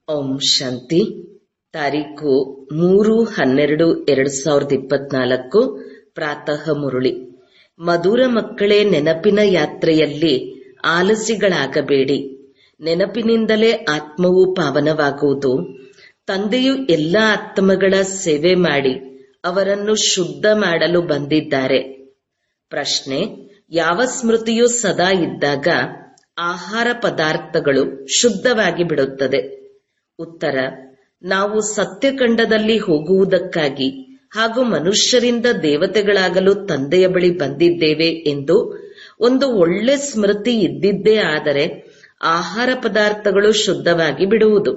ಓಂ ಶಾಂತಿ. ತಾರೀಕು 3/12/2024 ಪ್ರಾತಃ ಮುರುಳಿ. ಮಧುರ ಮಕ್ಕಳೇ, ನೆನಪಿನ ಯಾತ್ರೆಯಲ್ಲಿ ಆಲಸಿಗಳಾಗಬೇಡಿ. ನೆನಪಿನಿಂದಲೇ ಆತ್ಮವು ಪಾವನವಾಗುವುದು. ತಂದೆಯು ಎಲ್ಲ ಆತ್ಮಗಳ ಸೇವೆ ಮಾಡಿ ಅವರನ್ನು ಶುದ್ಧ ಮಾಡಲು ಬಂದಿದ್ದಾರೆ. ಪ್ರಶ್ನೆ: ಯಾವ ಸ್ಮೃತಿಯು ಸದಾ ಇದ್ದಾಗ ಆಹಾರ ಪದಾರ್ಥಗಳು ಶುದ್ಧವಾಗಿ ಬಿಡುತ್ತದೆ? ಉತ್ತರ: ನಾವು ಸತ್ಯಖಂಡದಲ್ಲಿ ಹೋಗುವುದಕ್ಕಾಗಿ ಹಾಗೂ ಮನುಷ್ಯರಿಂದ ದೇವತೆಗಳಾಗಲು ತಂದೆಯ ಬಳಿ ಬಂದಿದ್ದೇವೆ ಎಂದು ಒಂದು ಒಳ್ಳೆ ಸ್ಮೃತಿ ಇದ್ದಿದ್ದೇ ಆದರೆ ಆಹಾರ ಪದಾರ್ಥಗಳು ಶುದ್ಧವಾಗಿ ಬಿಡುವುದು.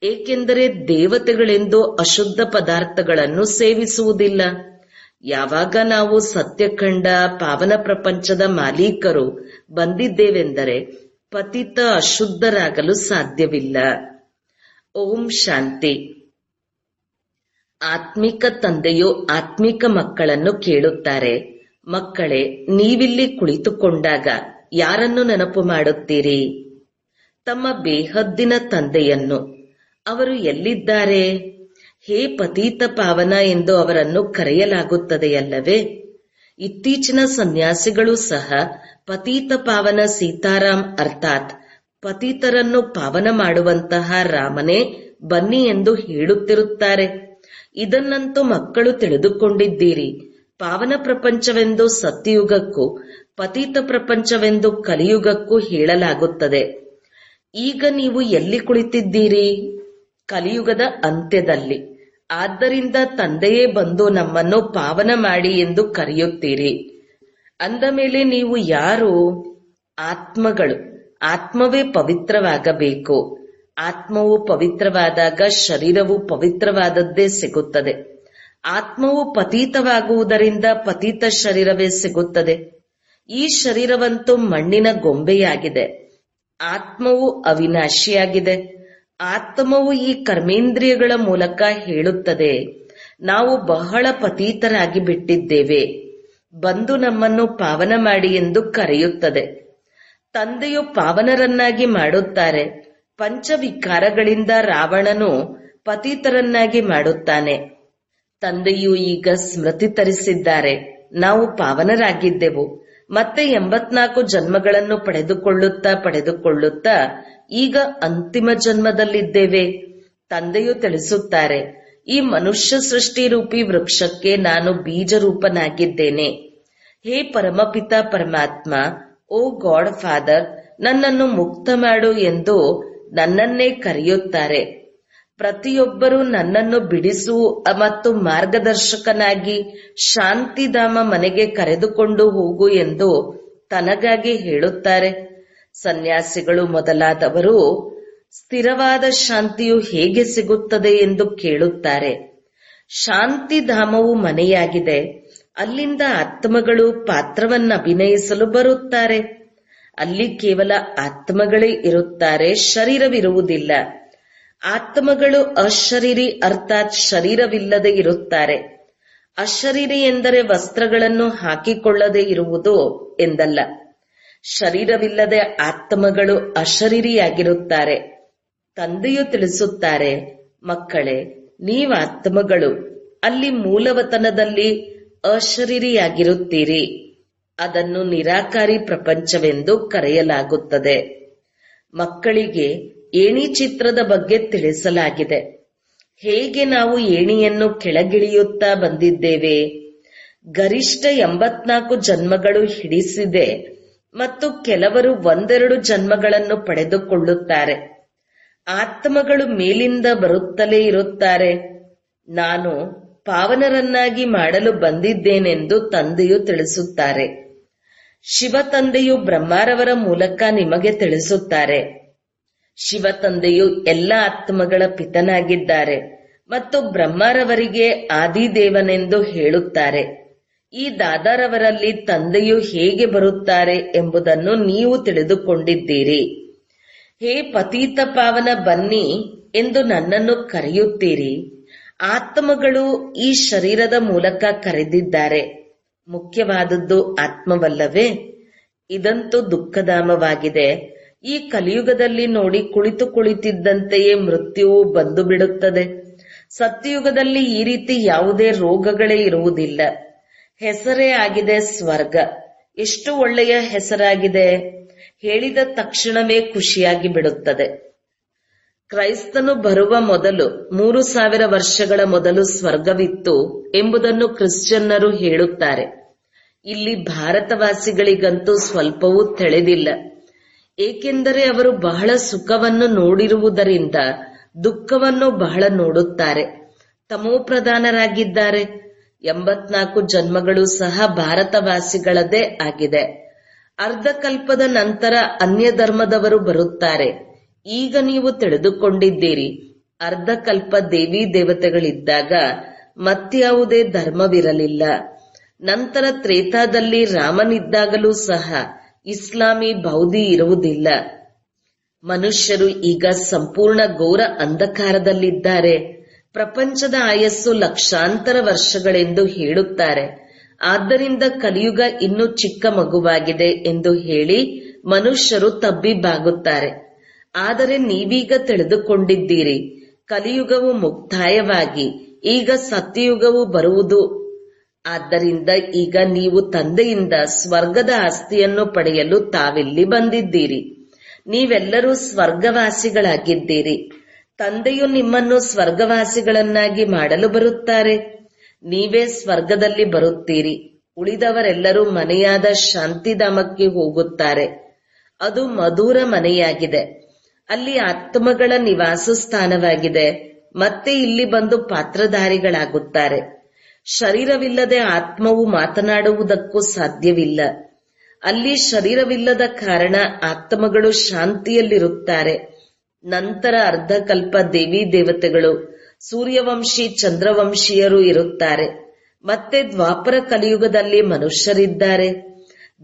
ಏಕೆಂದರೆ ದೇವತೆಗಳೆಂದು ಅಶುದ್ಧ ಪದಾರ್ಥಗಳನ್ನು ಸೇವಿಸುವುದಿಲ್ಲ. ಯಾವಾಗ ನಾವು ಸತ್ಯಖಂಡ ಪಾವನ ಪ್ರಪಂಚದ ಮಾಲೀಕರು ಬಂದಿದ್ದೇವೆಂದರೆ ಪತಿತ ಅಶುದ್ಧರಾಗಲು ಸಾಧ್ಯವಿಲ್ಲ. ಓಂ ಶಾಂತಿ. ಆತ್ಮಿಕ ತಂದೆಯು ಆತ್ಮಿಕ ಮಕ್ಕಳನ್ನು ಕೇಳುತ್ತಾರೆ, ಮಕ್ಕಳೇ, ನೀವಿಲ್ಲಿ ಕುಳಿತುಕೊಂಡಾಗ ಯಾರನ್ನು ನೆನಪು ಮಾಡುತ್ತೀರಿ? ತಮ್ಮ ಬೇಹದ್ದಿನ ತಂದೆಯನ್ನು. ಅವರು ಎಲ್ಲಿದ್ದಾರೆ? ಹೇ ಪತೀತ ಪಾವನ ಎಂದು ಅವರನ್ನು ಕರೆಯಲಾಗುತ್ತದೆಯಲ್ಲವೇ? ಇತ್ತೀಚಿನ ಸನ್ಯಾಸಿಗಳು ಸಹ ಪತೀತ ಪಾವನ ಸೀತಾರಾಮ್ ಅರ್ಥಾತ್ ಪತೀತರನ್ನು ಪಾವನ ಮಾಡುವಂತಹ ರಾಮನೇ ಬನ್ನಿ ಎಂದು ಹೇಳುತ್ತಿರುತ್ತಾರೆ. ಇದನ್ನಂತೂ ಮಕ್ಕಳು ತಿಳಿದುಕೊಂಡಿದ್ದೀರಿ. ಪಾವನ ಪ್ರಪಂಚವೆಂದು ಸತ್ಯಯುಗಕ್ಕೂ ಪತೀತ ಪ್ರಪಂಚವೆಂದು ಕಲಿಯುಗಕ್ಕೂ ಹೇಳಲಾಗುತ್ತದೆ. ಈಗ ನೀವು ಎಲ್ಲಿ ಕುಳಿತಿದ್ದೀರಿ? ಕಲಿಯುಗದ ಅಂತ್ಯದಲ್ಲಿ. ಆದ್ದರಿಂದ ತಂದೆಯೇ ಬಂದು ನಮ್ಮನ್ನು ಪಾವನ ಮಾಡಿ ಎಂದು ಕರೆಯುತ್ತೀರಿ. ಅಂದ ಮೇಲೆ ನೀವು ಯಾರು? ಆತ್ಮಗಳು. ಆತ್ಮವೇ ಪವಿತ್ರವಾಗಬೇಕು. ಆತ್ಮವು ಪವಿತ್ರವಾದಾಗ ಶರೀರವು ಪವಿತ್ರವಾದದ್ದೇ ಸಿಗುತ್ತದೆ. ಆತ್ಮವು ಪತೀತವಾಗುವುದರಿಂದ ಪತೀತ ಶರೀರವೇ ಸಿಗುತ್ತದೆ. ಈ ಶರೀರವಂತೂ ಮಣ್ಣಿನ ಗೊಂಬೆಯಾಗಿದೆ. ಆತ್ಮವು ಅವಿನಾಶಿಯಾಗಿದೆ. ಆತ್ಮವು ಈ ಕರ್ಮೇಂದ್ರಿಯಗಳ ಮೂಲಕ ಹೇಳುತ್ತದೆ, ನಾವು ಬಹಳ ಪತೀತರಾಗಿ ಬಿಟ್ಟಿದ್ದೇವೆ, ಬಂದು ನಮ್ಮನ್ನು ಪಾವನ ಮಾಡಿ ಎಂದು ಕರೆಯುತ್ತದೆ. ತಂದೆಯು ಪಾವನರನ್ನಾಗಿ ಮಾಡುತ್ತಾರೆ. ಪಂಚವಿಕಾರಗಳಿಂದ ರಾವಣನು ಪತೀತರನ್ನಾಗಿ ಮಾಡುತ್ತಾನೆ. ತಂದೆಯು ಈಗ ಸ್ಮೃತಿ ತರಿಸಿದ್ದಾರೆ, ನಾವು ಪಾವನರಾಗಿದ್ದೆವು. ಮತ್ತೆ 84 ಜನ್ಮಗಳನ್ನು ಪಡೆದುಕೊಳ್ಳುತ್ತಾ ಈಗ ಅಂತಿಮ ಜನ್ಮದಲ್ಲಿದ್ದೇವೆ. ತಂದೆಯು ತಿಳಿಸುತ್ತಾರೆ, ಈ ಮನುಷ್ಯ ಸೃಷ್ಟಿ ರೂಪಿ ವೃಕ್ಷಕ್ಕೆ ನಾನು ಬೀಜ ರೂಪನಾಗಿದ್ದೇನೆ. ಹೇ ಪರಮಪಿತ ಪರಮಾತ್ಮ, ಓ ಗಾಡ್ ಫಾದರ್, ನನ್ನನ್ನು ಮುಕ್ತ ಮಾಡು ಎಂದು ನನ್ನನ್ನೇ ಕರೆಯುತ್ತಾರೆ. ಪ್ರತಿಯೊಬ್ಬರೂ ನನ್ನನ್ನು ಬಿಡಿಸು ಮತ್ತು ಮಾರ್ಗದರ್ಶಕನಾಗಿ ಶಾಂತಿಧಾಮ ಮನೆಗೆ ಕರೆದುಕೊಂಡು ಹೋಗು ಎಂದು ತನಗಾಗಿ ಹೇಳುತ್ತಾರೆ. ಸನ್ಯಾಸಿಗಳು ಮೊದಲಾದವರು ಸ್ಥಿರವಾದ ಶಾಂತಿಯು ಹೇಗೆ ಸಿಗುತ್ತದೆ ಎಂದು ಕೇಳುತ್ತಾರೆ. ಶಾಂತಿಧಾಮವು ಮನೆಯಾಗಿದೆ. ಅಲ್ಲಿಂದ ಆತ್ಮಗಳು ಪಾತ್ರವನ್ನು ಅಭಿನಯಿಸಲು ಬರುತ್ತಾರೆ. ಅಲ್ಲಿ ಕೇವಲ ಆತ್ಮಗಳೇ ಇರುತ್ತಾರೆ, ಶರೀರವಿರುವುದಿಲ್ಲ. ಆತ್ಮಗಳು ಅಶರೀರಿ ಅರ್ಥಾತ್ ಶರೀರವಿಲ್ಲದೆ ಇರುತ್ತಾರೆ. ಅಶರೀರಿ ಎಂದರೆ ವಸ್ತ್ರಗಳನ್ನು ಹಾಕಿಕೊಳ್ಳದೆ ಇರುವುದು ಎಂದಲ್ಲ. ಶರೀರವಿಲ್ಲದೆ ಆತ್ಮಗಳು ಅಶರೀರಿಯಾಗಿರುತ್ತಾರೆ. ತಂದೆಯು ತಿಳಿಸುತ್ತಾರೆ, ಮಕ್ಕಳೇ, ನೀವಾತ್ಮಗಳು ಅಲ್ಲಿ ಮೂಲವತನದಲ್ಲಿ ಅಶರೀರಿಯಾಗಿರುತ್ತೀರಿ. ಅದನ್ನು ನಿರಾಕಾರಿ ಪ್ರಪಂಚವೆಂದು ಕರೆಯಲಾಗುತ್ತದೆ. ಮಕ್ಕಳಿಗೆ ಏಣಿ ಚಿತ್ರದ ಬಗ್ಗೆ ತಿಳಿಸಲಾಗಿದೆ. ಹೇಗೆ ನಾವು ಏಣಿಯನ್ನು ಕೆಳಗಿಳಿಯುತ್ತಾ ಬಂದಿದ್ದೇವೆ. ಗರಿಷ್ಠ 84 ಜನ್ಮಗಳು ಹಿಡಿಸಿದೆ ಮತ್ತು ಕೆಲವರು 1-2 ಜನ್ಮಗಳನ್ನು ಪಡೆದುಕೊಳ್ಳುತ್ತಾರೆ. ಆತ್ಮಗಳು ಮೇಲಿಂದ ಬರುತ್ತಲೇ ಇರುತ್ತಾರೆ. ನಾನು ಪಾವನರನ್ನಾಗಿ ಮಾಡಲು ಬಂದಿದ್ದೇನೆಂದು ತಂದೆಯು ತಿಳಿಸುತ್ತಾರೆ. ಶಿವ ತಂದೆಯು ಬ್ರಹ್ಮಾರವರ ಮೂಲಕ ನಿಮಗೆ ತಿಳಿಸುತ್ತಾರೆ. ಶಿವ ತಂದೆಯು ಎಲ್ಲ ಆತ್ಮಗಳ ಪಿತನಾಗಿದ್ದಾರೆ ಮತ್ತು ಬ್ರಹ್ಮಾರವರಿಗೆ ಆದಿದೇವನೆಂದು ಹೇಳುತ್ತಾರೆ. ಈ ದಾದಾರವರಲ್ಲಿ ತಂದೆಯು ಹೇಗೆ ಬರುತ್ತಾರೆ ಎಂಬುದನ್ನು ನೀವು ತಿಳಿದುಕೊಂಡಿದ್ದೀರಿ. ಹೇ ಪತೀತ ಪಾವನ ಬನ್ನಿ ಎಂದು ನನ್ನನ್ನು ಕರೆಯುತ್ತೀರಿ. ಆತ್ಮಗಳು ಈ ಶರೀರದ ಮೂಲಕ ಕರೆದಿದ್ದಾರೆ. ಮುಖ್ಯವಾದದ್ದು ಆತ್ಮವಲ್ಲವೇ? ಇದಂತೂ ದುಃಖಧಾಮವಾಗಿದೆ. ಈ ಕಲಿಯುಗದಲ್ಲಿ ನೋಡಿ ಕುಳಿತಿದ್ದಂತೆಯೇ ಮೃತ್ಯುವು ಬಂದು ಬಿಡುತ್ತದೆ. ಸತ್ಯಯುಗದಲ್ಲಿ ಈ ರೀತಿ ಯಾವುದೇ ರೋಗಗಳೇ ಇರುವುದಿಲ್ಲ. ಹೆಸರೇ ಆಗಿದೆ ಸ್ವರ್ಗ. ಎಷ್ಟು ಒಳ್ಳೆಯ ಹೆಸರಾಗಿದೆ. ಹೇಳಿದ ತಕ್ಷಣವೇ ಖುಷಿಯಾಗಿ ಬಿಡುತ್ತದೆ. ಕ್ರೈಸ್ತನು ಬರುವ ಮೊದಲು 3000 ವರ್ಷಗಳ ಮೊದಲು ಸ್ವರ್ಗವಿತ್ತು ಎಂಬುದನ್ನು ಕ್ರಿಶ್ಚಿಯನ್ನರು ಹೇಳುತ್ತಾರೆ. ಇಲ್ಲಿ ಭಾರತವಾಸಿಗಳಿಗಂತೂ ಸ್ವಲ್ಪವೂ ತಿಳಿದಿಲ್ಲ. ಏಕೆಂದರೆ ಅವರು ಬಹಳ ಸುಖವನ್ನು ನೋಡಿರುವುದರಿಂದ ದುಃಖವನ್ನು ಬಹಳ ನೋಡುತ್ತಾರೆ. ತಮೋಪ್ರಧಾನರಾಗಿದ್ದಾರೆ. 84 ಜನ್ಮಗಳು ಸಹ ಭಾರತವಾಸಿಗಳದೇ ಆಗಿದೆ. ಅರ್ಧಕಲ್ಪದ ನಂತರ ಅನ್ಯ ಧರ್ಮದವರು ಬರುತ್ತಾರೆ. ಈಗ ನೀವು ತಿಳಿದುಕೊಂಡಿದ್ದೀರಿ, ಅರ್ಧಕಲ್ಪ ದೇವಿ ದೇವತೆಗಳಿದ್ದಾಗ ಮತ್ಯಾವುದೇ ಧರ್ಮವಿರಲಿಲ್ಲ. ನಂತರ ತ್ರೇತಾದಲ್ಲಿ ರಾಮನಿದ್ದಾಗಲೂ ಸಹ ಇಸ್ಲಾಮಿ ಬೌದ್ಧಿ ಇರುವುದಿಲ್ಲ. ಮನುಷ್ಯರು ಈಗ ಸಂಪೂರ್ಣ ಘೋರ ಅಂಧಕಾರದಲ್ಲಿದ್ದಾರೆ. ಪ್ರಪಂಚದ ಆಯಸ್ಸು ಲಕ್ಷಾಂತರ ವರ್ಷಗಳೆಂದು ಹೇಳುತ್ತಾರೆ. ಆದ್ದರಿಂದ ಕಲಿಯುಗ ಇನ್ನೂ ಚಿಕ್ಕ ಮಗುವಾಗಿದೆ ಎಂದು ಹೇಳಿ ಮನುಷ್ಯರು ತಬ್ಬಿಬ್ಬಾಗುತ್ತಾರೆ. ಆದರೆ ನೀವೀಗ ತಿಳಿದುಕೊಂಡಿದ್ದೀರಿ, ಕಲಿಯುಗವು ಮುಕ್ತಾಯವಾಗಿ ಈಗ ಸತ್ಯಯುಗವು ಬರುವುದು. ಆದ್ದರಿಂದ ಈಗ ನೀವು ತಂದೆಯಿಂದ ಸ್ವರ್ಗದ ಆಸ್ತಿಯನ್ನು ಪಡೆಯಲು ತಾವಿಲ್ಲಿ ಬಂದಿದ್ದೀರಿ. ನೀವೆಲ್ಲರೂ ಸ್ವರ್ಗವಾಸಿಗಳಾಗಿದ್ದೀರಿ. ತಂದೆಯು ನಿಮ್ಮನ್ನು ಸ್ವರ್ಗವಾಸಿಗಳನ್ನಾಗಿ ಮಾಡಲು ಬರುತ್ತಾರೆ. ನೀವೇ ಸ್ವರ್ಗದಲ್ಲಿ ಬರುತ್ತೀರಿ. ಉಳಿದವರೆಲ್ಲರೂ ಮನೆಯಾದ ಶಾಂತಿಧಾಮಕ್ಕೆ ಹೋಗುತ್ತಾರೆ. ಅದು ಮಧುರ ಮನೆಯಾಗಿದೆ. ಅಲ್ಲಿ ಆತ್ಮಗಳ ನಿವಾಸ ಸ್ಥಾನವಾಗಿದೆ. ಮತ್ತೆ ಇಲ್ಲಿ ಬಂದು ಪಾತ್ರಧಾರಿಗಳಾಗುತ್ತಾರೆ. ಶರೀರವಿಲ್ಲದೆ ಆತ್ಮವು ಮಾತನಾಡುವುದಕ್ಕೂ ಸಾಧ್ಯವಿಲ್ಲ. ಅಲ್ಲಿ ಶರೀರವಿಲ್ಲದ ಕಾರಣ ಆತ್ಮಗಳು ಶಾಂತಿಯಲ್ಲಿರುತ್ತಾರೆ. ನಂತರ ಅರ್ಧಕಲ್ಪ ದೇವಿ ದೇವತೆಗಳು, ಸೂರ್ಯವಂಶಿ, ಚಂದ್ರವಂಶೀಯರು ಇರುತ್ತಾರೆ. ಮತ್ತೆ ದ್ವಾಪರ ಕಲಿಯುಗದಲ್ಲಿ ಮನುಷ್ಯರಿದ್ದಾರೆ.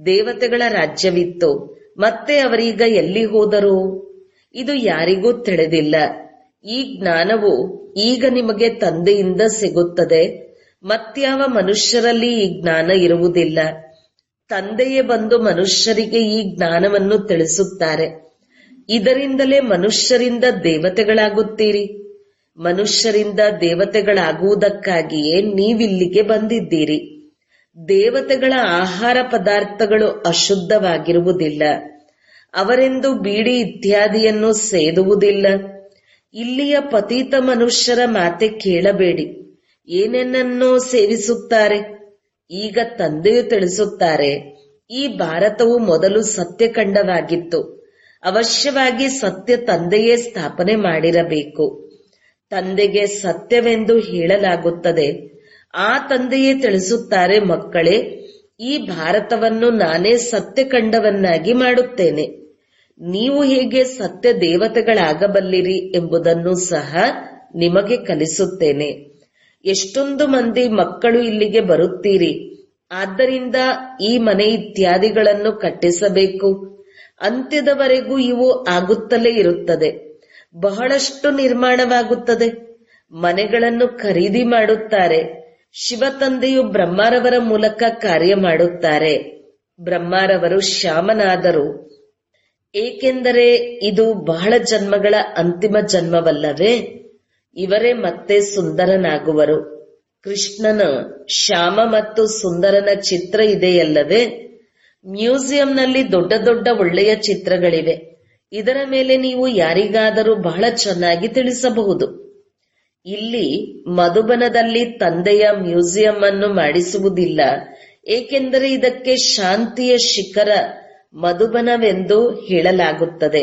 ದೇವತೆಗಳ ರಾಜ್ಯವಿತ್ತು. ಮತ್ತೆ ಅವರೀಗ ಎಲ್ಲಿ ಹೋದರು? ಇದು ಯಾರಿಗೂ ತಿಳಿದಿಲ್ಲ. ಈ ಜ್ಞಾನವು ಈಗ ನಿಮಗೆ ತಂದೆಯಿಂದ ಸಿಗುತ್ತದೆ. ಮತ್ಯಾವ ಮನುಷ್ಯರಲ್ಲಿ ಈ ಜ್ಞಾನ ಇರುವುದಿಲ್ಲ. ತಂದೆಯೇ ಬಂದು ಮನುಷ್ಯರಿಗೆ ಈ ಜ್ಞಾನವನ್ನು ತಿಳಿಸುತ್ತಾರೆ. ಇದರಿಂದಲೇ ಮನುಷ್ಯರಿಂದ ದೇವತೆಗಳಾಗುತ್ತೀರಿ. ಮನುಷ್ಯರಿಂದ ದೇವತೆಗಳಾಗುವುದಕ್ಕಾಗಿಯೇ ನೀವಿಲ್ಲಿಗೆ ಬಂದಿದ್ದೀರಿ. ದೇವತೆಗಳ ಆಹಾರ ಪದಾರ್ಥಗಳು ಅಶುದ್ಧವಾಗಿರುವುದಿಲ್ಲ. ಅವರೆಂದು ಬೀಡಿ ಇತ್ಯಾದಿಯನ್ನು ಸೇದುವುದಿಲ್ಲ. ಇಲ್ಲಿಯ ಪತೀತ ಮನುಷ್ಯರ ಮಾತೆ ಕೇಳಬೇಡಿ. ಏನೇನನ್ನೋ ಸೇವಿಸುತ್ತಾರೆ. ಈಗ ತಂದೆಯು ತಿಳಿಸುತ್ತಾರೆ, ಈ ಭಾರತವು ಮೊದಲು ಸತ್ಯಖಂಡವಾಗಿತ್ತು. ಅವಶ್ಯವಾಗಿ ಸತ್ಯ ತಂದೆಯೇ ಸ್ಥಾಪನೆ ಮಾಡಿರಬೇಕು. ತಂದೆಗೆ ಸತ್ಯವೆಂದು ಹೇಳಲಾಗುತ್ತದೆ. ಆ ತಂದೆಯೇ ತಿಳಿಸುತ್ತಾರೆ, ಮಕ್ಕಳೇ, ಈ ಭಾರತವನ್ನು ನಾನೇ ಸತ್ಯಖಂಡವನ್ನಾಗಿ ಮಾಡುತ್ತೇನೆ. ನೀವು ಹೇಗೆ ಸತ್ಯ ದೇವತೆಗಳಾಗಬಲ್ಲಿರಿ ಎಂಬುದನ್ನು ಸಹ ನಿಮಗೆ ಕಲಿಸುತ್ತೇನೆ. ಎಷ್ಟೊಂದು ಮಂದಿ ಮಕ್ಕಳು ಇಲ್ಲಿಗೆ ಬರುತ್ತೀರಿ. ಆದ್ದರಿಂದ ಈ ಮನೆ ಇತ್ಯಾದಿಗಳನ್ನು ಕಟ್ಟಿಸಬೇಕು. ಅಂತ್ಯದವರೆಗೂ ಇವು ಆಗುತ್ತಲೇ ಇರುತ್ತದೆ. ಬಹಳಷ್ಟು ನಿರ್ಮಾಣವಾಗುತ್ತದೆ. ಮನೆಗಳನ್ನು ಖರೀದಿ ಮಾಡುತ್ತಾರೆ. ಶಿವ ತಂದೆಯು ಬ್ರಹ್ಮರವರ ಮೂಲಕ ಕಾರ್ಯ ಮಾಡುತ್ತಾರೆ. ಬ್ರಹ್ಮರವರು ಶ್ಯಾಮನಾದರು. ಏಕೆಂದರೆ ಇದು ಬಹಳ ಜನ್ಮಗಳ ಅಂತಿಮ ಜನ್ಮವಲ್ಲವೇ? ಇವರೇ ಮತ್ತೆ ಸುಂದರನಾಗುವರು. ಕೃಷ್ಣನ ಶ್ಯಾಮ ಮತ್ತು ಸುಂದರನ ಚಿತ್ರ ಇದೆಯಲ್ಲವೇ? ಮ್ಯೂಸಿಯಂನಲ್ಲಿ ದೊಡ್ಡ ದೊಡ್ಡ ಒಳ್ಳೆಯ ಚಿತ್ರಗಳಿವೆ. ಇದರ ಮೇಲೆ ನೀವು ಯಾರಿಗಾದರೂ ಬಹಳ ಚೆನ್ನಾಗಿ ತಿಳಿಸಬಹುದು. ಇಲ್ಲಿ ಮಧುಬನದಲ್ಲಿ ತಂದೆಯ ಮ್ಯೂಸಿಯಂ ಅನ್ನು ಮಾಡಿಸುವುದಿಲ್ಲ. ಏಕೆಂದರೆ ಇದಕ್ಕೆ ಶಾಂತಿಯ ಶಿಖರ ಮಧುಬನವೆಂದು ಹೇಳಲಾಗುತ್ತದೆ.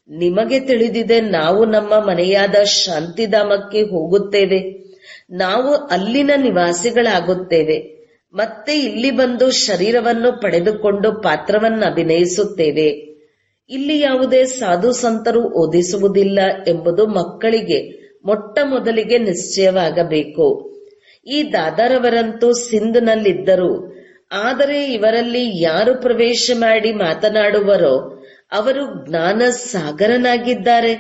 ನಿಮಗೆ ತಿಳಿದಿದೆ, ನಾವು ನಮ್ಮ ಮನೆಯಾದ ಶಾಂತಿಧಾಮಕ್ಕೆ ಹೋಗುತ್ತೇವೆ. ನಾವು ಅಲ್ಲಿನ ನಿವಾಸಿಗಳಾಗುತ್ತೇವೆ. ಮತ್ತೆ ಇಲ್ಲಿ ಬಂದು ಶರೀರವನ್ನು ಪಡೆದುಕೊಂಡು ಪಾತ್ರವನ್ನು ಅಭಿನಯಿಸುತ್ತೇವೆ. ಇಲ್ಲಿ ಯಾವುದೇ ಸಾಧು ಸಂತರು ಓದಿಸುವುದಿಲ್ಲ ಎಂಬುದು ಮಕ್ಕಳಿಗೆ ಮೊಟ್ಟ ಮೊದಲಿಗೆ ನಿಶ್ಚಯವಾಗಬೇಕು. ಈ ದಾದಾರವರಂತೂ ಸಿಂಧ್ನಲ್ಲಿದ್ದರು. ಆದರೆ ಇವರಲ್ಲಿ ಯಾರು ಪ್ರವೇಶ ಮಾಡಿ ಮಾತನಾಡುವರೋ ಅವರು ಜ್ಞಾನ ಸಾಗರನಾಗಿದ್ದಾರೆ.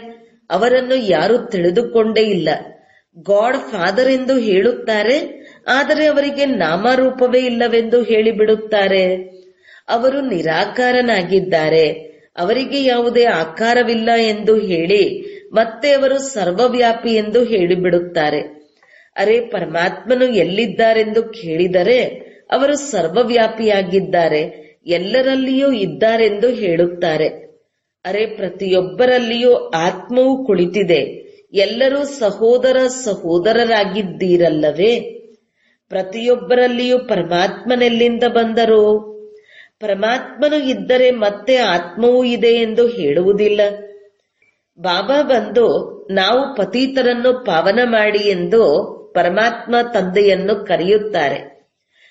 ಅವರನ್ನು ಯಾರು ತಿಳಿದುಕೊಂಡೇ ಇಲ್ಲ. ಗಾಡ್ ಫಾದರ್ ಎಂದು ಹೇಳುತ್ತಾರೆ, ಆದರೆ ಅವರಿಗೆ ನಾಮರೂಪವೇ ಇಲ್ಲವೆಂದು ಹೇಳಿಬಿಡುತ್ತಾರೆ. ಅವರು ನಿರಾಕಾರನಾಗಿದ್ದಾರೆ. ಅವರಿಗೆ ಯಾವುದೇ ಆಕಾರವಿಲ್ಲ ಎಂದು ಹೇಳಿ ಮತ್ತೆ ಅವರು ಸರ್ವವ್ಯಾಪಿ ಎಂದು ಹೇಳಿಬಿಡುತ್ತಾರೆ. ಅರೆ, ಪರಮಾತ್ಮನು ಎಲ್ಲಿದ್ದಾರೆಂದು ಕೇಳಿದರೆ ಅವರು ಸರ್ವವ್ಯಾಪಿಯಾಗಿದ್ದಾರೆ, ಎಲ್ಲರಲ್ಲಿಯೂ ಇದ್ದಾರೆಂದು ಹೇಳುತ್ತಾರೆ. ಅರೆ, ಪ್ರತಿಯೊಬ್ಬರಲ್ಲಿಯೂ ಆತ್ಮವು ಕುಳಿತಿದೆ, ಎಲ್ಲರೂ ಸಹೋದರ ಸಹೋದರರಾಗಿದ್ದೀರಲ್ಲವೇ? ಪ್ರತಿಯೊಬ್ಬರಲ್ಲಿಯೂ ಪರಮಾತ್ಮನೆಲ್ಲಿಂದ ಬಂದರು? ಪರಮಾತ್ಮನು ಇದ್ದರೆ ಮತ್ತೆ ಆತ್ಮವೂ ಇದೆ ಎಂದು ಹೇಳುವುದಿಲ್ಲ. ಬಾಬಾ ಬಂದು ನಾವು ಪತೀತರನ್ನು ಪಾವನ ಮಾಡಿ ಎಂದು ಪರಮಾತ್ಮ ತಂದೆಯನ್ನು ಕರೆಯುತ್ತಾರೆ.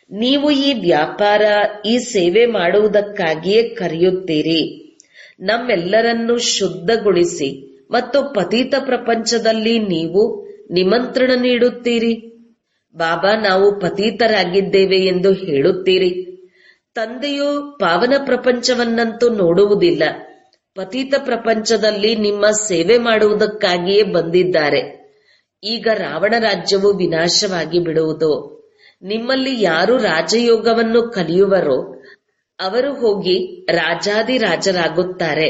ನೀವು ಈ ವ್ಯಾಪಾರ, ಈ ಸೇವೆ ಮಾಡುವುದಕ್ಕಾಗಿಯೇ ಕರೆಯುತ್ತೀರಿ. ನಮ್ಮೆಲ್ಲರನ್ನೂ ಶುದ್ಧಗೊಳಿಸಿ ಮತ್ತು ಪತೀತ ಪ್ರಪಂಚದಲ್ಲಿ ನೀವು ನಿಮಂತ್ರಣ ನೀಡುತ್ತೀರಿ. ಬಾಬಾ, ನಾವು ಪತೀತರಾಗಿದ್ದೇವೆ ಎಂದು ಹೇಳುತ್ತೀರಿ. ತಂದೆಯು ಪಾವನ ಪ್ರಪಂಚವನ್ನಂತೂ ನೋಡುವುದಿಲ್ಲ. ಪತೀತ ಪ್ರಪಂಚದಲ್ಲಿ ನಿಮ್ಮ ಸೇವೆ ಮಾಡುವುದಕ್ಕಾಗಿಯೇ ಬಂದಿದ್ದಾರೆ. ಈಗ ರಾವಣ ರಾಜ್ಯವು ವಿನಾಶವಾಗಿ ಬಿಡುವುದು. ನಿಮ್ಮಲ್ಲಿ ಯಾರು ರಾಜಯೋಗವನ್ನು ಕಲಿಯುವರೋ ಅವರು ಹೋಗಿ ರಾಜಾದಿರಾಜರಾಗುತ್ತಾರೆ.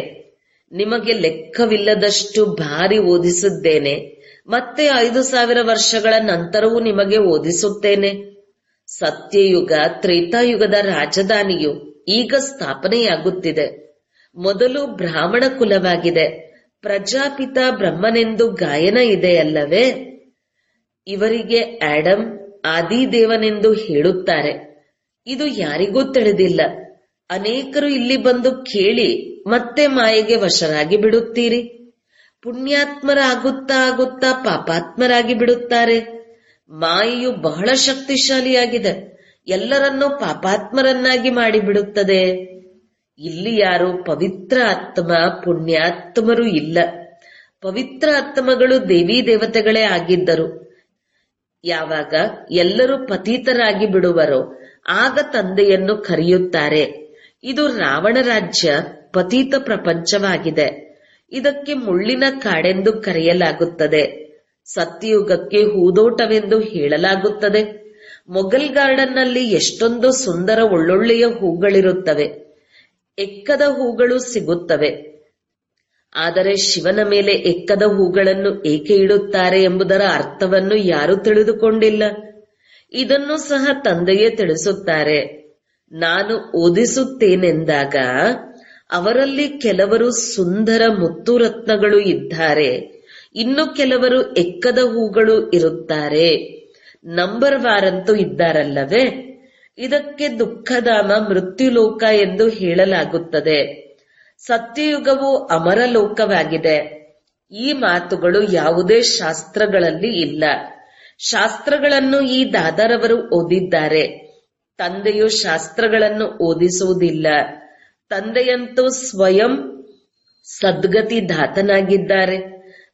ನಿಮಗೆ ಲೆಕ್ಕವಿಲ್ಲದಷ್ಟು ಭಾರಿ ಓದಿಸಿದ್ದೇನೆ, ಮತ್ತೆ 5000 ವರ್ಷಗಳ ನಂತರವೂ ನಿಮಗೆ ಓದಿಸುತ್ತೇನೆ. ಸತ್ಯಯುಗ, ತ್ರೇತಾಯುಗದ ರಾಜಧಾನಿಯು ಈಗ ಸ್ಥಾಪನೆಯಾಗುತ್ತಿದೆ. ಮೊದಲು ಬ್ರಾಹ್ಮಣ ಕುಲವಾಗಿದೆ. ಪ್ರಜಾಪಿತ ಬ್ರಹ್ಮನೆಂದು ಗಾಯನ ಇದೆಯಲ್ಲವೇ? ಇವರಿಗೆ ಆಡಮ್ ಆದಿದೇವನೆಂದು ಹೇಳುತ್ತಾರೆ. ಇದು ಯಾರಿಗೂ ತಿಳಿದಿಲ್ಲ. ಅನೇಕರು ಇಲ್ಲಿ ಬಂದು ಕೇಳಿ ಮತ್ತೆ ಮಾಯೆಗೆ ವಶರಾಗಿ ಬಿಡುತ್ತೀರಿ. ಪುಣ್ಯಾತ್ಮರಾಗುತ್ತಾ ಆಗುತ್ತಾ ಪಾಪಾತ್ಮರಾಗಿ ಬಿಡುತ್ತಾರೆ. ಮಾಯೆಯು ಬಹಳ ಶಕ್ತಿಶಾಲಿಯಾಗಿದೆ, ಎಲ್ಲರನ್ನೂ ಪಾಪಾತ್ಮರನ್ನಾಗಿ ಮಾಡಿಬಿಡುತ್ತದೆ. ಇಲ್ಲಿ ಯಾರು ಪವಿತ್ರ ಆತ್ಮ, ಪುಣ್ಯಾತ್ಮರು ಇಲ್ಲ. ಪವಿತ್ರ ಆತ್ಮಗಳು ದೇವಿ ದೇವತೆಗಳೇ ಆಗಿದ್ದರು. ಯಾವಾಗ ಎಲ್ಲರೂ ಪತೀತರಾಗಿ ಬಿಡುವರೋ ಆಗ ತಂದೆಯನ್ನು ಕರೆಯುತ್ತಾರೆ. ಇದು ರಾವಣ ರಾಜ್ಯ, ಪತೀತ ಪ್ರಪಂಚವಾಗಿದೆ. ಇದಕ್ಕೆ ಮುಳ್ಳಿನ ಕಾಡೆಂದು ಕರೆಯಲಾಗುತ್ತದೆ. ಸತ್ಯಯುಗಕ್ಕೆ ಹೂದೋಟವೆಂದು ಹೇಳಲಾಗುತ್ತದೆ. ಮೊಘಲ್ ಗಾರ್ಡನ್ ನಲ್ಲಿ ಎಷ್ಟೊಂದು ಸುಂದರ ಒಳ್ಳೊಳ್ಳೆಯ ಹೂಗಳಿರುತ್ತವೆ, ಎಕ್ಕದ ಹೂಗಳು ಸಿಗುತ್ತವೆ. ಆದರೆ ಶಿವನ ಮೇಲೆ ಎಕ್ಕದ ಹೂಗಳನ್ನು ಏಕೆ ಇಡುತ್ತಾರೆ ಎಂಬುದರ ಅರ್ಥವನ್ನು ಯಾರೂ ತಿಳಿದುಕೊಂಡಿಲ್ಲ. ಇದನ್ನು ಸಹ ತಂದೆಯೇ ತಿಳಿಸುತ್ತಾರೆ. ನಾನು ಓದಿಸುತ್ತೇನೆಂದಾಗ ಅವರಲ್ಲಿ ಕೆಲವರು ಸುಂದರ ಮುತ್ತು ರತ್ನಗಳು ಇದ್ದಾರೆ, ಇನ್ನು ಕೆಲವರು ಎಕ್ಕದ ಹೂಗಳು ಇರುತ್ತಾರೆ. ನಂಬರ್ ವಾರಂತೂ ಇದ್ದಾರಲ್ಲವೇ? ಇದಕ್ಕೆ ದುಃಖಧಾಮ, ಮೃತ್ಯುಲೋಕ ಎಂದು ಹೇಳಲಾಗುತ್ತದೆ. ಸತ್ಯಯುಗವು ಅಮರಲೋಕವಾಗಿದೆ. ಈ ಮಾತುಗಳು ಯಾವುದೇ ಶಾಸ್ತ್ರಗಳಲ್ಲಿ ಇಲ್ಲ. ಶಾಸ್ತ್ರಗಳನ್ನು ಈ ದಾದಾರವರು ಓದಿದ್ದಾರೆ. ತಂದೆಯು ಶಾಸ್ತ್ರಗಳನ್ನು ಓದಿಸುವುದಿಲ್ಲ. ತಂದೆಯಂತೂ ಸ್ವಯಂ ಸದ್ಗತಿ ದಾತನಾಗಿದ್ದಾರೆ.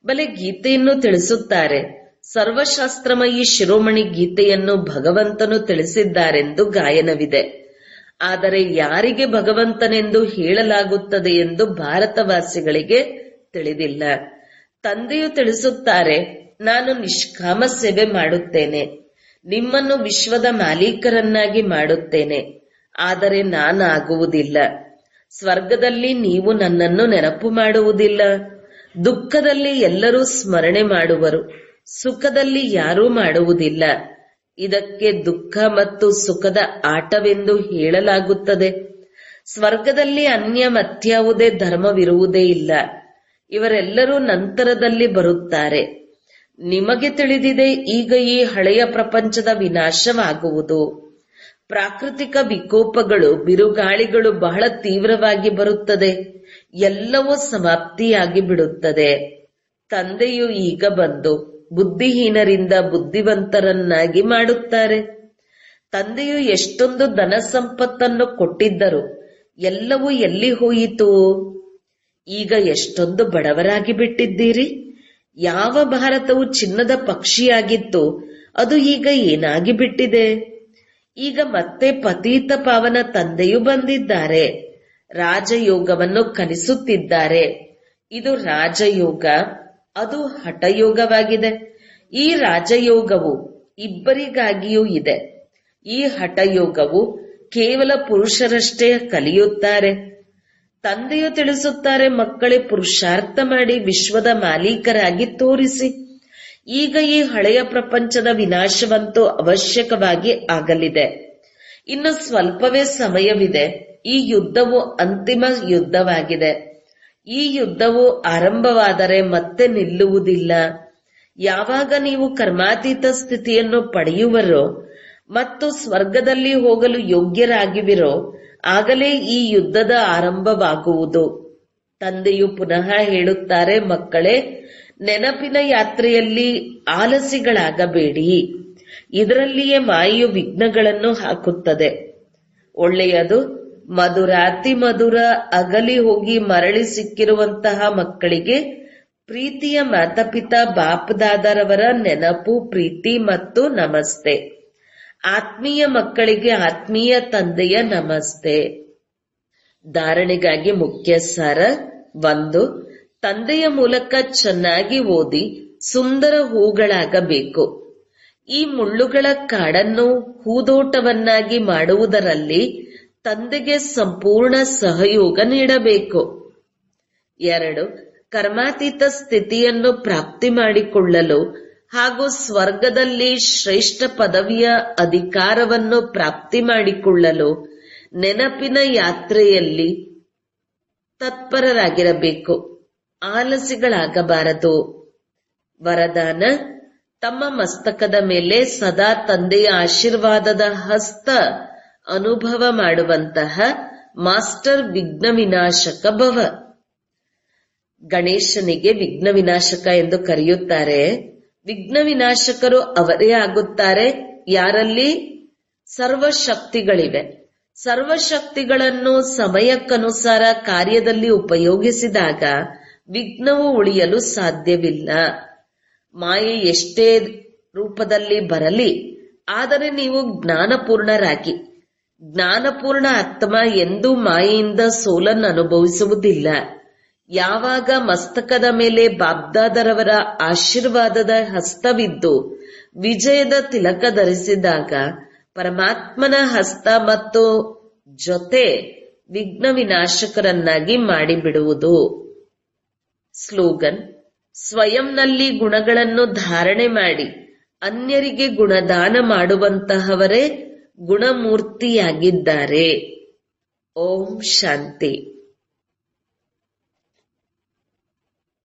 ಬಲೆ ಗೀತೆಯನ್ನು ತಿಳಿಸುತ್ತಾರೆ. ಸರ್ವಶಾಸ್ತ್ರಮಯಿ ಶಿರೋಮಣಿ ಗೀತೆಯನ್ನು ಭಗವಂತನು ತಿಳಿಸಿದ್ದಾರೆಂದು ಗಾಯನವಿದೆ. ಆದರೆ ಯಾರಿಗೆ ಭಗವಂತನೆಂದು ಹೇಳಲಾಗುತ್ತದೆ ಎಂದು ಭಾರತವಾಸಿಗಳಿಗೆ ತಿಳಿದಿಲ್ಲ. ತಂದೆಯು ತಿಳಿಸುತ್ತಾರೆ, ನಾನು ನಿಷ್ಕಾಮ ಸೇವೆ ಮಾಡುತ್ತೇನೆ, ನಿಮ್ಮನ್ನು ವಿಶ್ವದ ಮಾಲೀಕರನ್ನಾಗಿ ಮಾಡುತ್ತೇನೆ. ಆದರೆ ನಾನಾಗುವುದಿಲ್ಲ. ಸ್ವರ್ಗದಲ್ಲಿ ನೀವು ನನ್ನನ್ನು ನೆನಪು ಮಾಡುವುದಿಲ್ಲ. ದುಃಖದಲ್ಲಿ ಎಲ್ಲರೂ ಸ್ಮರಣೆ ಮಾಡುವರು, ಸುಖದಲ್ಲಿ ಯಾರೂ ಮಾಡುವುದಿಲ್ಲ. ಇದಕ್ಕೆ ದುಃಖ ಮತ್ತು ಸುಖದ ಆಟವೆಂದು ಹೇಳಲಾಗುತ್ತದೆ. ಸ್ವರ್ಗದಲ್ಲಿ ಅನ್ಯ ಮತ್ಯಾವುದೇ ಧರ್ಮವಿರುವುದೇ ಇಲ್ಲ. ಇವರೆಲ್ಲರೂ ನಂತರದಲ್ಲಿ ಬರುತ್ತಾರೆ. ನಿಮಗೆ ತಿಳಿದಿದೆ, ಈಗ ಈ ಹಳೆಯ ಪ್ರಪಂಚದ ವಿನಾಶವಾಗುವುದು. ಪ್ರಾಕೃತಿಕ ವಿಕೋಪಗಳು, ಬಿರುಗಾಳಿಗಳು ಬಹಳ ತೀವ್ರವಾಗಿ ಬರುತ್ತದೆ. ಎಲ್ಲವೂ ಸಮಾಪ್ತಿಯಾಗಿ ಬಿಡುತ್ತದೆ. ತಂದೆಯು ಈಗ ಬಂದು ಬುದ್ಧಿಹೀನರಿಂದ ಬುದ್ಧಿವಂತರನ್ನಾಗಿ ಮಾಡುತ್ತಾರೆ. ತಂದೆಯು ಎಷ್ಟೊಂದು ಧನ ಸಂಪತ್ತನ್ನು ಕೊಟ್ಟಿದ್ದರು, ಎಲ್ಲವೂ ಎಲ್ಲಿ ಹೋಯಿತು? ಈಗ ಎಷ್ಟೊಂದು ಬಡವರಾಗಿ ಬಿಟ್ಟಿದ್ದೀರಿ. ಯಾವ ಭಾರತವು ಚಿನ್ನದ ಪಕ್ಷಿಯಾಗಿತ್ತು, ಅದು ಈಗ ಏನಾಗಿ ಬಿಟ್ಟಿದೆ? ಈಗ ಮತ್ತೆ ಪತೀತ ಪಾವನ ತಂದೆಯು ಬಂದಿದ್ದಾರೆ. ರಾಜಯೋಗವನ್ನು ಕಲಿಸುತ್ತಿದ್ದಾರೆ. ಇದು ರಾಜಯೋಗ, ಅದು ಹಠಯೋಗವಾಗಿದೆ. ಈ ರಾಜಯೋಗವು ಇಬ್ಬರಿಗಾಗಿಯೂ ಇದೆ. ಈ ಹಠಯೋಗವು ಕೇವಲ ಪುರುಷರಷ್ಟೇ ಕಲಿಯುತ್ತಾರೆ. ತಂದೆಯು ತಿಳಿಸುತ್ತಾರೆ, ಮಕ್ಕಳೇ ಪುರುಷಾರ್ಥ ಮಾಡಿ ವಿಶ್ವದ ಮಾಲೀಕರಾಗಿ ತೋರಿಸಿ. ಈಗ ಈ ಹಳೆಯ ಪ್ರಪಂಚದ ವಿನಾಶವಂತೂ ಅವಶ್ಯಕವಾಗಿ ಆಗಲಿದೆ. ಇನ್ನು ಸ್ವಲ್ಪವೇ ಸಮಯವಿದೆ. ಈ ಯುದ್ಧವು ಅಂತಿಮ ಯುದ್ಧವಾಗಿದೆ. ಈ ಯುದ್ಧವು ಆರಂಭವಾದರೆ ಮತ್ತೆ ನಿಲ್ಲುವುದಿಲ್ಲ. ಯಾವಾಗ ನೀವು ಕರ್ಮಾತೀತ ಸ್ಥಿತಿಯನ್ನು ಪಡೆಯುವರೋ ಮತ್ತು ಸ್ವರ್ಗದಲ್ಲಿ ಹೋಗಲು ಯೋಗ್ಯರಾಗಿವಿರೋ ಆಗಲೇ ಈ ಯುದ್ಧದ ಆರಂಭವಾಗುವುದು. ತಂದೆಯು ಪುನಃ ಹೇಳುತ್ತಾರೆ, ಮಕ್ಕಳೇ ನೆನಪಿನ ಯಾತ್ರೆಯಲ್ಲಿ ಆಲಸಿಗಳಾಗಬೇಡಿ. ಇದರಲ್ಲಿಯೇ ಮಾಯೆಯು ವಿಘ್ನಗಳನ್ನು ಹಾಕುತ್ತದೆ. ಒಳ್ಳೆಯದು. ಮಧುರಾತಿ ಮಧುರ ಅಗಲಿ ಹೋಗಿ ಮರಳಿ ಸಿಕ್ಕಿರುವಂತಹ ಮಕ್ಕಳಿಗೆ ಪ್ರೀತಿಯ ಮಾತಾಪಿತಾ ಬಾಪ್ದಾದರವರ ನೆನಪು, ಪ್ರೀತಿ ಮತ್ತು ನಮಸ್ತೆ. ಆತ್ಮೀಯ ಮಕ್ಕಳಿಗೆ ಆತ್ಮೀಯ ತಂದೆಯ ನಮಸ್ತೆ. ಧಾರಣೆಗಾಗಿ ಮುಖ್ಯ ಸಾರ 1. ತಂದೆಯ ಮೂಲಕ ಚೆನ್ನಾಗಿ ಓದಿ ಸುಂದರ ಹೂಗಳಾಗಬೇಕು. ಈ ಮುಳ್ಳುಗಳ ಕಾಡನ್ನು ಹೂದೋಟವನ್ನಾಗಿ ಮಾಡುವುದರಲ್ಲಿ ತಂದೆಗೆ ಸಂಪೂರ್ಣ ಸಹಯೋಗ ನೀಡಬೇಕು. 2. ಕರ್ಮಾತೀತ ಸ್ಥಿತಿಯನ್ನು ಪ್ರಾಪ್ತಿ ಮಾಡಿಕೊಳ್ಳಲು ಹಾಗೂ ಸ್ವರ್ಗದಲ್ಲಿ ಶ್ರೇಷ್ಠ ಪದವಿಯ ಅಧಿಕಾರವನ್ನು ಪ್ರಾಪ್ತಿ ಮಾಡಿಕೊಳ್ಳಲು ನೆನಪಿನ ಯಾತ್ರೆಯಲ್ಲಿ ತತ್ಪರರಾಗಿರಬೇಕು. ಆಲಸಿಗಳಾಗಬಾರದು. ವರದಾನ: ತಮ್ಮ ಮಸ್ತಕದ ಮೇಲೆ ಸದಾ ತಂದೆಯ ಆಶೀರ್ವಾದದ ಹಸ್ತ ಅನುಭವ ಮಾಡುವಂತಹ ಮಾಸ್ಟರ್ ವಿಘ್ನ ವಿನಾಶಕ ಭವ. ಗಣೇಶನಿಗೆ ವಿಘ್ನ ವಿನಾಶಕ ಎಂದು ಕರೆಯುತ್ತಾರೆ. ವಿಘ್ನ ವಿನಾಶಕರು ಅವರೇ ಆಗುತ್ತಾರೆ ಯಾರಲ್ಲಿ ಸರ್ವಶಕ್ತಿಗಳಿವೆ. ಸರ್ವಶಕ್ತಿಗಳನ್ನು ಸಮಯಕ್ಕನುಸಾರ ಕಾರ್ಯದಲ್ಲಿ ಉಪಯೋಗಿಸಿದಾಗ ವಿಘ್ನವು ಉಳಿಯಲು ಸಾಧ್ಯವಿಲ್ಲ. ಮಾಯೆ ಎಷ್ಟೇ ರೂಪದಲ್ಲಿ ಬರಲಿ, ಆದರೆ ನೀವು ಜ್ಞಾನಪೂರ್ಣರಾಗಿ. ಜ್ಞಾನಪೂರ್ಣ ಆತ್ಮ ಎಂದೂ ಮಾಯೆಯಿಂದ ಸೋಲನ್ನು ಅನುಭವಿಸುವುದಿಲ್ಲ. ಯಾವಾಗ ಮಸ್ತಕದ ಮೇಲೆ ಬಾಬ್ದಾದರವರ ಆಶೀರ್ವಾದದ ಹಸ್ತವಿದ್ದು ವಿಜಯದ ತಿಲಕ ಧರಿಸಿದಾಗ ಪರಮಾತ್ಮನ ಹಸ್ತ ಮತ್ತು ಜೊತೆ ವಿಘ್ನ ವಿನಾಶಕರನ್ನಾಗಿ ಮಾಡಿಬಿಡುವುದು. ಸ್ಲೋಗನ್: ಸ್ವಯಂನಲ್ಲಿ ಗುಣಗಳನ್ನು ಧಾರಣೆ ಮಾಡಿ ಅನ್ಯರಿಗೆ ಗುಣದಾನ ಮಾಡುವಂತಹವರೇ ಗುಣಮೂರ್ತಿಯಾಗಿದ್ದಾರೆ. ಓಂ ಶಾಂತಿ.